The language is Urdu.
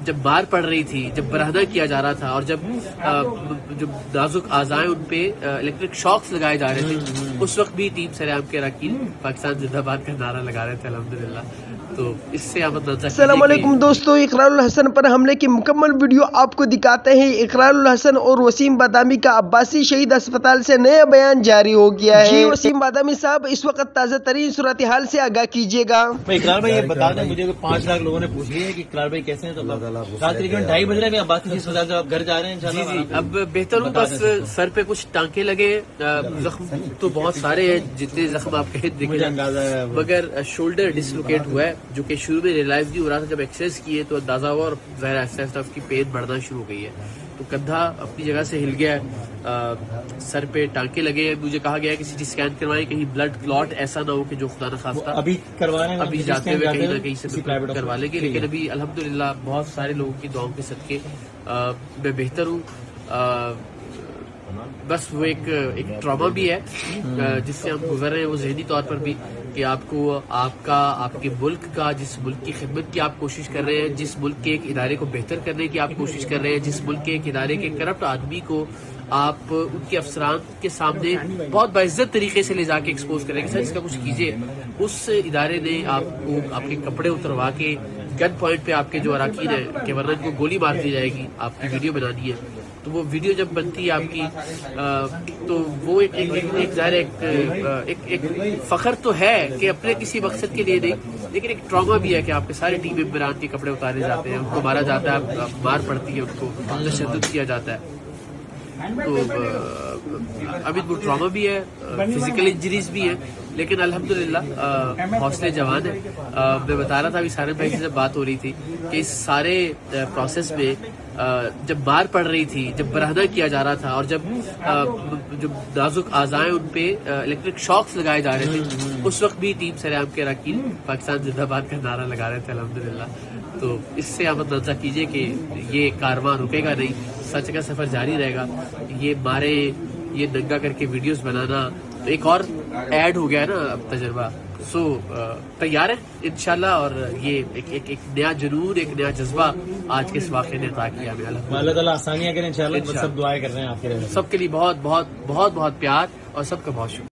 جب مار پڑ رہی تھی، جب برہنہ کیا جا رہا تھا، اور جب نازک اعضائیں ان پہ الیکٹرک شاکس لگائے جا رہے تھے، اس وقت بھی ٹیم سر عام کے اراکین پاکستان زندہ باد کا نعرہ لگا رہے تھے الحمدللہ. تو اس سے السلام علیکم دوستو، اقرار الحسن پر حملے کی مکمل ویڈیو آپ کو دکھاتے ہیں. اقرار الحسن اور وسیم بادامی کا عباسی شہید اسپتال سے نیا بیان جاری ہو گیا ہے. جی وسیم بادامی صاحب، اس وقت تازہ ترین صورتحال سے آگاہ کیجیے گا. اقرار بھائی یہ بتا دیں مجھے 5 لاکھ لوگوں نے پوچھ لیا ہے کہ اقرار بھائی کیسے ہیں، تو رات تقریباً 2:30 بج رہے ہیں. عباسی شہید اسپتال سے آپ گھر جا رہے ہیں انشاءاللہ؟ جی اب بہتر ہوں. بس سر پہ کچھ ٹانکے لگے، زخم تو بہت سارے ہیں جتنے زخم آپ کے دیکھے جائیں، مگر شولڈر ڈسلوکیٹ ہوا ہے، جو کہ شروع میں ریلائز نہیں ہو رہا تھا. جب ایکسرسائز کیے تو اندازہ ہوا، اور ظاہر آہستہ اس کی پین بڑھنا شروع ہو گئی ہے. تو کندھا اپنی جگہ سے ہل گیا ہے، سر پہ ٹانکے لگے. مجھے کہا گیا ہے کہ سی ٹی اسکین کروائیں، کہیں بلڈ کلاٹ ایسا نہ ہو کہ جو خدا نخواستہ ابھی جاتے ہوئے کہیں نہ کہیں سے کروا لیں گے. لیکن ابھی الحمدللہ بہت سارے لوگوں کی دعاؤں کے صدقے میں بہتر ہوں. بس وہ ایک ٹراما بھی ہے جس سے ہم گزر رہے ہیں، وہ ذہنی طور پر بھی، کہ آپ کو آپ کے ملک کا، جس ملک کی خدمت کی آپ کوشش کر رہے ہیں، جس ملک کے ایک ادارے کو بہتر کرنے کی آپ کوشش کر رہے ہیں، جس ملک کے ایک ادارے کے کرپٹ آدمی کو آپ ان کے افسران کے سامنے بہت باعزت طریقے سے لے جا کے ایکسپوز کریں کہ سر اس کا کچھ کیجیے، اس ادارے نے آپ کے کپڑے اتروا کے گن پوائنٹ پہ آپ کے جو اراکین ہیں کہ ورنہ ان کو گولی مار دی جائے گی، آپ کی ویڈیو بنانی ہے. تو وہ ویڈیو جب بنتی ہے آپ کی تو وہ ایک ظاہر ایک فخر تو ہے کہ اپنے کسی مقصد کے لیے نہیں، لیکن ایک ٹراما بھی ہے کہ آپ کے سارے ٹیم ممبران کے کپڑے اتارے جاتے ہیں، ان کو مارا جاتا ہے، مار پڑتی ہے، ان کو تشدد کیا جاتا ہے. تو ابھی وہ ٹراما بھی ہے، فزیکل انجریز بھی ہیں، لیکن الحمدللہ حوصلے جوان ہیں. میں بتا رہا تھا ابھی سارے بھائی سے بات ہو رہی تھی کہ اس سارے پروسیس میں جب مار پڑ رہی تھی، جب برہنہ کیا جا رہا تھا، اور جب نازک اعضائیں ان پہ الیکٹرک شاکس لگائے جا رہے تھے، اس وقت بھی ٹیم سر عام کے اراکین پاکستان زندہ باد کا نعرہ لگا رہے تھے الحمدللہ. تو اس سے آپ اندازہ کیجئے کہ یہ کارواں رکے گا نہیں، سچ کا سفر جاری رہے گا. یہ مارے، یہ ننگا کر کے ویڈیوز بنانا تو ایک اور ایڈ ہو گیا ہے نا اب تجربہ. سو تیار ہے انشاءاللہ، اور یہ ایک نیا جنون، ایک نیا جذبہ آج کے اس واقعے نے عطا کیا ہمیں. اللہ تعالیٰ آسانیاں کریں انشاءاللہ. سب دعائیں کر رہے ہیں آپ کے لیے، سب کے لیے بہت بہت بہت بہت پیار، اور سب کا بہت شکریہ.